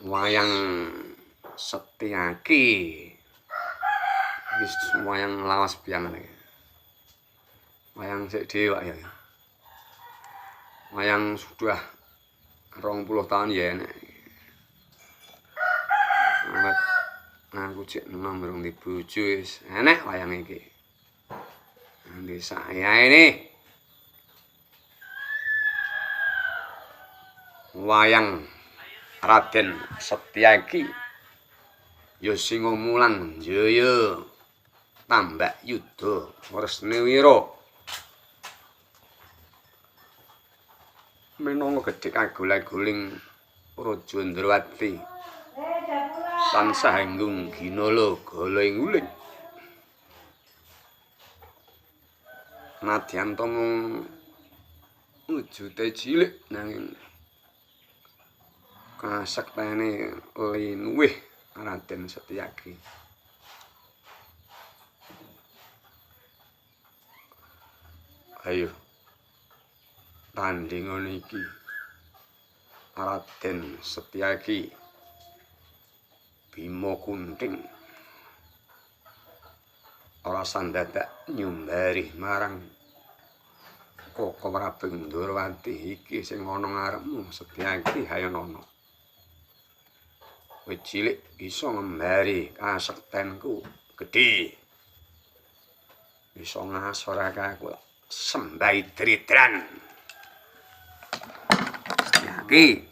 wayang Setyaki wis wayang lawas piangan iki. Wayang sik dhewe ya. Wayang sudah 20 tahun ya enek. Aku cek enom rong di bojo wis enek wayang iki. Nanti saya ini wayang Raden Setyaki ya Singa Mulang Jaya Tambak Yuda Wresnawira menanga gedhe kagol-agoling Raja Ndrawati tansah enggung ginala goleng-uling nadyan to mung wujute cilik nanging kasaktene linuwih Raden Setyaki. Ayo tandingan iki Raden Setyaki Bima Kunting ora sandadak nyumbari marang Koko Prabu Ndrawati iki sing ana ngarepmu Setyaki Hayanana. Kowe cilik bisa ngembari kasektenku gedhe. Bisa ngasorake aku Sembai Dridran. Setyaki